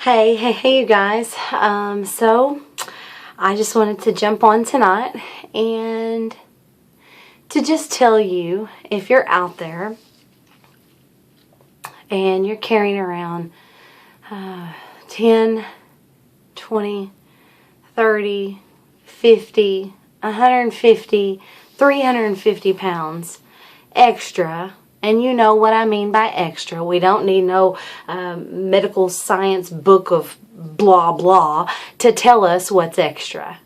Hey, you guys. So I just wanted to jump on tonight and to just tell you, if you're out there and you're carrying around 10, 20, 30, 50, 150, 350 pounds extra. And you know what I mean by extra. We don't need no medical science book of blah blah to tell us what's extra.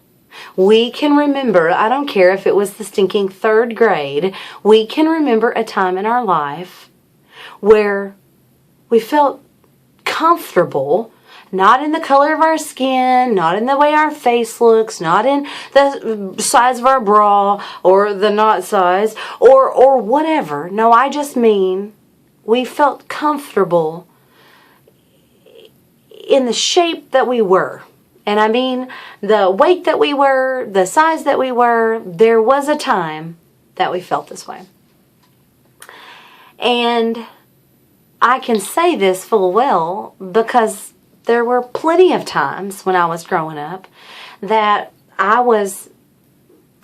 We can remember, I don't care if it was the stinking third grade, we can remember a time in our life where we felt comfortable, not in the color of our skin, not in the way our face looks, not in the size of our bra or the not size or whatever. No, I just mean we felt comfortable in the shape that we were. And I mean the weight that we were, the size that we were. There was a time that we felt this way. And I can say this full well because there were plenty of times when I was growing up that I was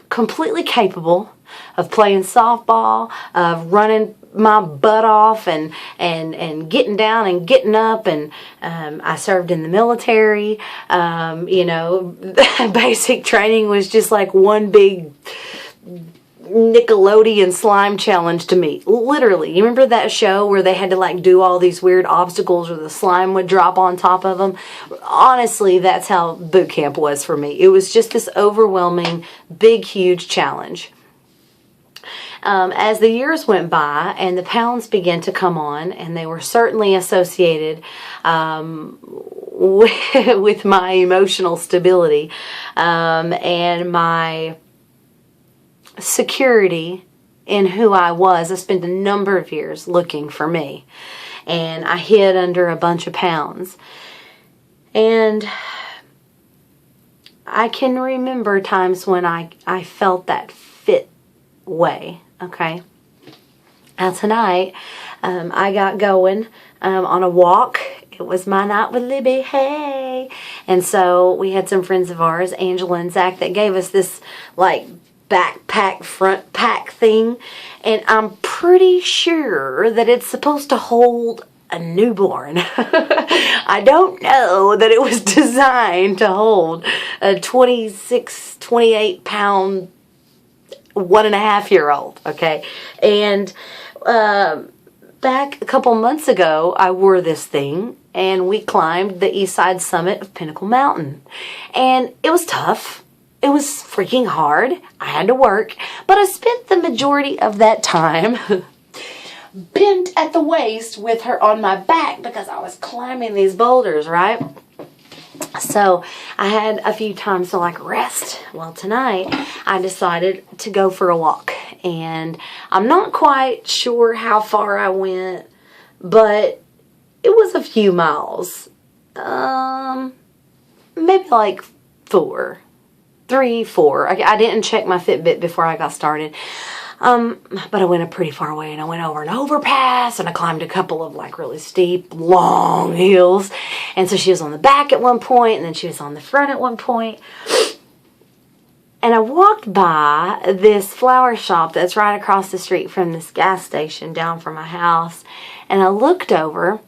completely capable of playing softball, of running my butt off and getting down and getting up. And I served in the military. Basic training was just like one big Nickelodeon slime challenge to me. Literally. You remember that show where they had to like do all these weird obstacles or the slime would drop on top of them? Honestly, that's how boot camp was for me. It was just this overwhelming, big, huge challenge. As the years went by and the pounds began to come on, and they were certainly associated with my emotional stability and my security in who I was. I spent a number of years looking for me, and I hid under a bunch of pounds. And I can remember times when I felt that fit way. Okay. Now tonight, I got going on a walk. It was my night with Libby. Hey. And so we had some friends of ours, Angela and Zach, that gave us this like backpack front pack thing, and I'm pretty sure that it's supposed to hold a newborn. I don't know that it was designed to hold a 26, 28 pound 1.5-year-old. Okay. And back a couple months ago, I wore this thing and we climbed the east side summit of Pinnacle Mountain, and it was tough. It was freaking hard. I had to work, but I spent the majority of that time bent at the waist with her on my back because I was climbing these boulders, right? So I had a few times to like rest. Well, tonight I decided to go for a walk, and I'm not quite sure how far I went, but it was a few miles. Maybe like 3, 4. I didn't check my Fitbit before I got started. But I went a pretty far away, and I went over an overpass, and I climbed a couple of like really steep, long hills. And so she was on the back at one point, and then she was on the front at one point. And I walked by this flower shop that's right across the street from this gas station down from my house. And I looked over.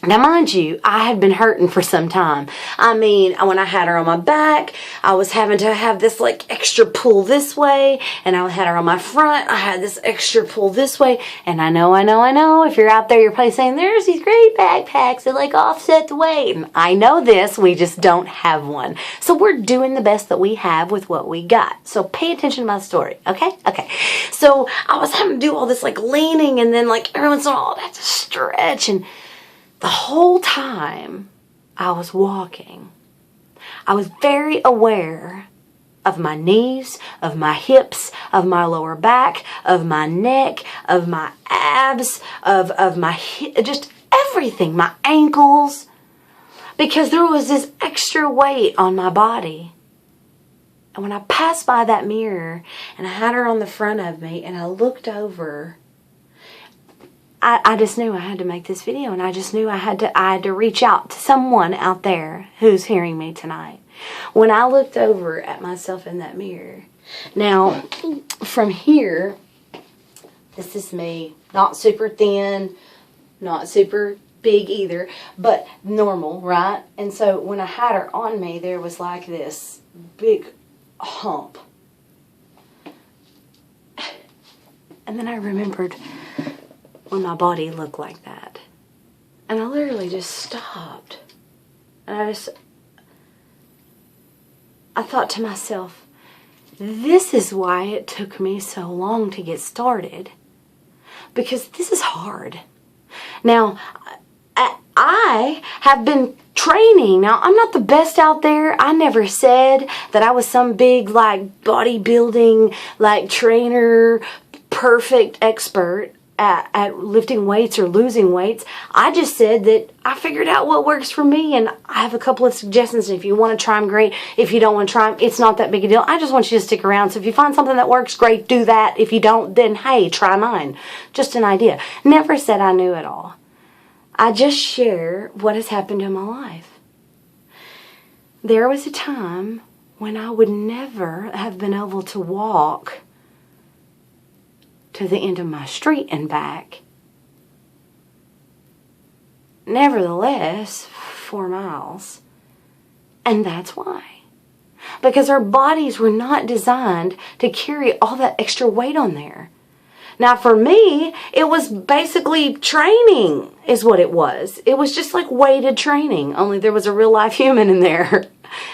Now, mind you, I had been hurting for some time. I mean, when I had her on my back, I was having to have this like extra pull this way, and I had her on my front, I had this extra pull this way. And I know, if you're out there, you're probably saying, there's these great backpacks that like offset the weight. And I know this, we just don't have one. So we're doing the best that we have with what we got. So pay attention to my story, okay? Okay. So I was having to do all this like leaning, and then like every once in a while I'd have to stretch, and the whole time I was walking, I was very aware of my knees, of my hips, of my lower back, of my neck, of my abs, of my just everything, my ankles, because there was this extra weight on my body. And when I passed by that mirror and I had her on the front of me and I looked over, I just knew I had to make this video, and I just knew I had to reach out to someone out there who's hearing me tonight. When I looked over at myself in that mirror, now from here, this is me, not super thin, not super big either, but normal, right? And so when I had her on me, there was like this big hump. And then I remembered when my body looked like that. And I literally just stopped. And I thought to myself, this is why it took me so long to get started. Because this is hard. Now, I have been training. Now, I'm not the best out there. I never said that I was some big, like, bodybuilding, like, trainer, perfect expert at lifting weights or losing weights. I just said that I figured out what works for me, and I have a couple of suggestions. If you want to try them, great. If you don't want to try them, it's not that big a deal. I just want you to stick around. So if you find something that works, great, do that. If you don't, then hey, try mine. Just an idea. Never said I knew it all. I just share what has happened in my life. There was a time when I would never have been able to walk to the end of my street and back. Nevertheless, 4 miles. And that's why. Because our bodies were not designed to carry all that extra weight on there. Now for me, it was basically training is what it was. It was just like weighted training, only there was a real life human in there.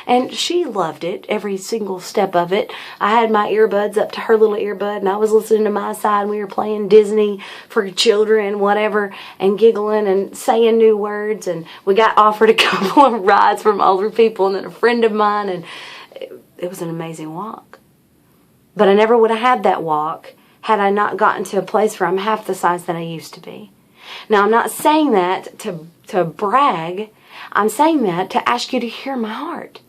And she loved it, every single step of it. I had my earbuds up to her little earbud, and I was listening to my side, and we were playing Disney for children, whatever, and giggling and saying new words. And we got offered a couple of rides from older people, and then a friend of mine, and it was an amazing walk. But I never would have had that walk had I not gotten to a place where I'm half the size that I used to be. Now, I'm not saying that to brag. I'm saying that to ask you to hear my heart.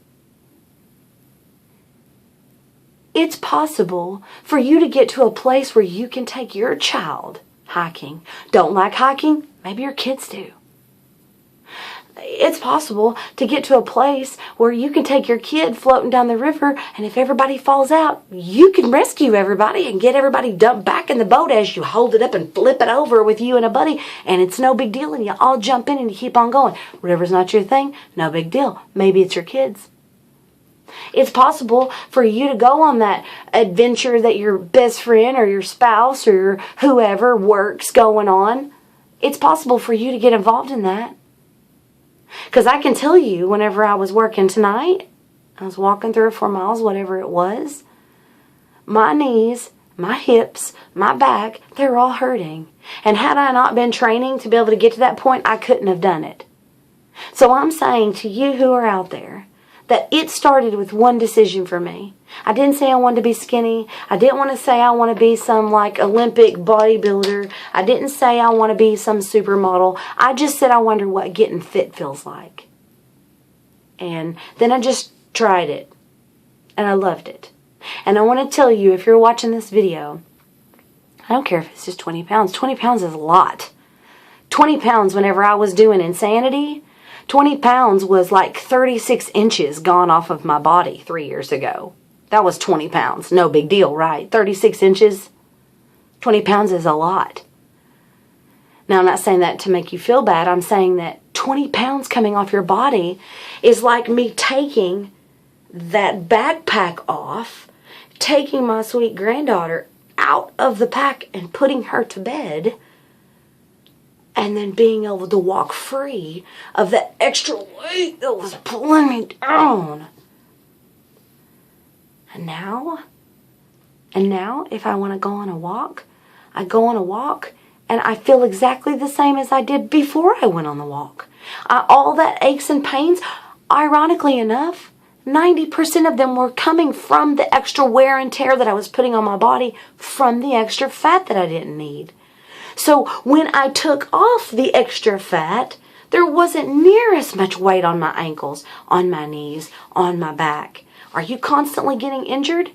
It's possible for you to get to a place where you can take your child hiking. Don't like hiking? Maybe your kids do. It's possible to get to a place where you can take your kid floating down the river, and if everybody falls out, you can rescue everybody and get everybody dumped back in the boat as you hold it up and flip it over with you and a buddy, and it's no big deal, and you all jump in and you keep on going. River's not your thing? No big deal. Maybe it's your kids. It's possible for you to go on that adventure that your best friend or your spouse or your whoever works going on. It's possible for you to get involved in that. Because I can tell you, whenever I was working tonight, I was walking 3 or 4 miles, whatever it was, my knees, my hips, my back, they were all hurting. And had I not been training to be able to get to that point, I couldn't have done it. So I'm saying to you who are out there, that it started with one decision for me. I didn't say I wanted to be skinny. I didn't want to say I want to be some like Olympic bodybuilder. I didn't say I want to be some supermodel. I just said I wonder what getting fit feels like. And then I just tried it. And I loved it. And I want to tell you, if you're watching this video, I don't care if it's just 20 pounds. 20 pounds is a lot. 20 pounds whenever I was doing Insanity, 20 pounds was like 36 inches gone off of my body 3 years ago. That was 20 pounds. No big deal, right? 36 inches, 20 pounds is a lot. Now, I'm not saying that to make you feel bad. I'm saying that 20 pounds coming off your body is like me taking that backpack off, taking my sweet granddaughter out of the pack and putting her to bed, and then being able to walk free of the extra weight that was pulling me down. And now, if I want to go on a walk, I go on a walk, and I feel exactly the same as I did before I went on the walk. All that aches and pains, ironically enough, 90% of them were coming from the extra wear and tear that I was putting on my body from the extra fat that I didn't need. So when I took off the extra fat, there wasn't near as much weight on my ankles, on my knees, on my back. Are you constantly getting injured?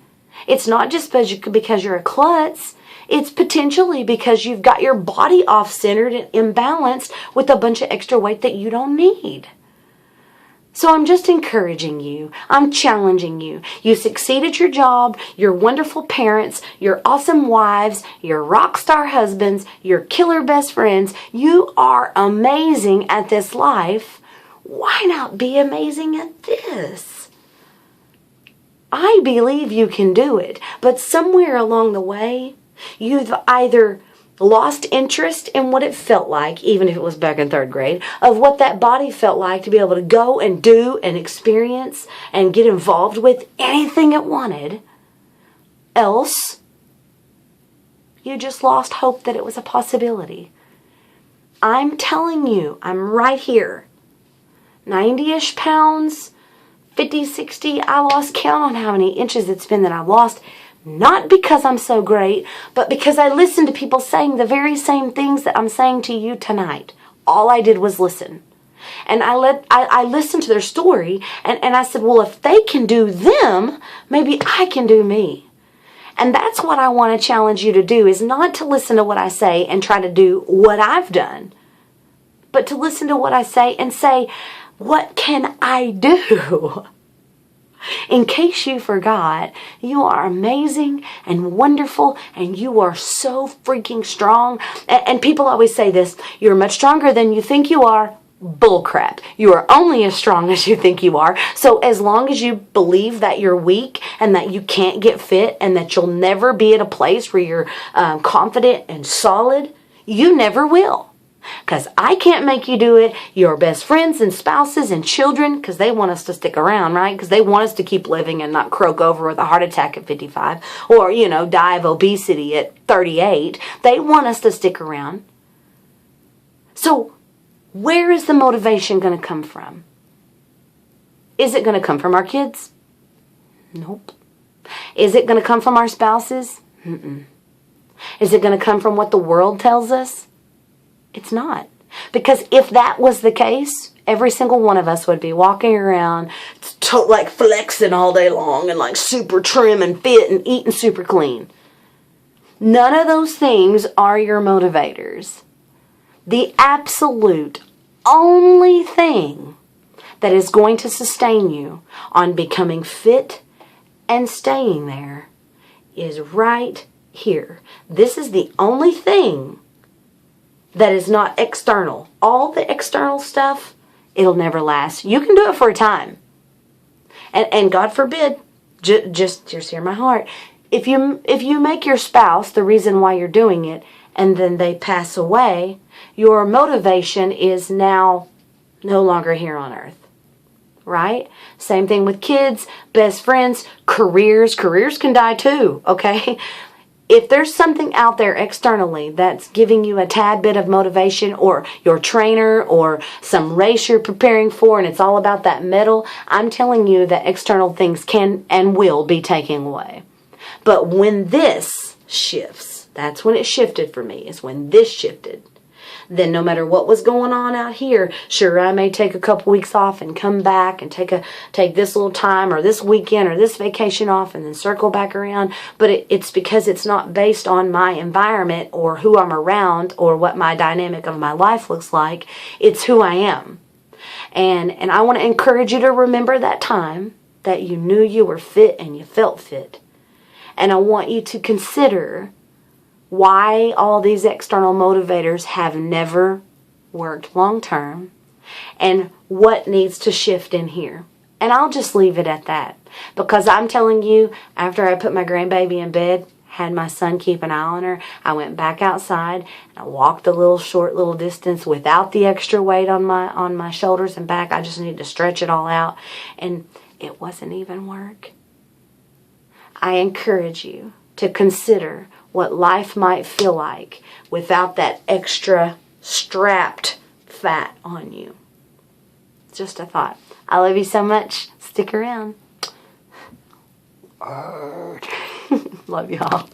It's not just because you're a klutz. It's potentially because you've got your body off-centered and imbalanced with a bunch of extra weight that you don't need. So I'm just encouraging you. I'm challenging you. You succeed at your job. You're wonderful parents. You're awesome wives. You're rock star husbands. You're killer best friends. You are amazing at this life. Why not be amazing at this? I believe you can do it. But somewhere along the way, you've either lost interest in what it felt like, even if it was back in 3rd grade, of what that body felt like to be able to go and do and experience and get involved with anything it wanted. Else, you just lost hope that it was a possibility. I'm telling you, I'm right here. 90-ish pounds, 50, 60, I lost count on how many inches it's been that I've lost. Not because I'm so great, but because I listened to people saying the very same things that I'm saying to you tonight. All I did was listen. And I listened to their story, and I said, well, if they can do them, maybe I can do me. And that's what I want to challenge you to do, is not to listen to what I say and try to do what I've done, but to listen to what I say and say, what can I do? In case you forgot, you are amazing and wonderful, and you are so freaking strong. And people always say this, you're much stronger than you think you are. Bullcrap. You are only as strong as you think you are. So as long as you believe that you're weak and that you can't get fit and that you'll never be at a place where you're confident and solid, you never will. Because I can't make you do it. Your best friends and spouses and children, because they want us to stick around, right? Because they want us to keep living and not croak over with a heart attack at 55 or, die of obesity at 38. They want us to stick around. So where is the motivation going to come from? Is it going to come from our kids? Nope. Is it going to come from our spouses? Mm-mm. Is it going to come from what the world tells us? It's not. Because if that was the case, every single one of us would be walking around like flexing all day long and like super trim and fit and eating super clean. None of those things are your motivators. The absolute only thing that is going to sustain you on becoming fit and staying there is right here. This is the only thing that is not external. All the external stuff, it'll never last. You can do it for a time. And God forbid, just hear my heart. If you make your spouse the reason why you're doing it, and then they pass away, your motivation is now no longer here on earth. Right? Same thing with kids, best friends, careers. Careers can die too, okay? If there's something out there externally that's giving you a tad bit of motivation, or your trainer, or some race you're preparing for, and it's all about that medal, I'm telling you that external things can and will be taken away. But when this shifts, that's when it shifted for me, is when this shifted. Then no matter what was going on out here, sure, I may take a couple weeks off and come back and take this little time or this weekend or this vacation off and then circle back around. But it's because it's not based on my environment or who I'm around or what my dynamic of my life looks like. It's who I am. And I want to encourage you to remember that time that you knew you were fit and you felt fit. And I want you to consider why all these external motivators have never worked long term and what needs to shift in here. And I'll just leave it at that, because I'm telling you, after I put my grandbaby in bed, had my son keep an eye on her, I went back outside and I walked a short little distance without the extra weight on my shoulders and back. I just needed to stretch it all out, and it wasn't even work. I encourage you to consider what life might feel like without that extra strapped fat on you. Just a thought. I love you so much. Stick around. Love y'all.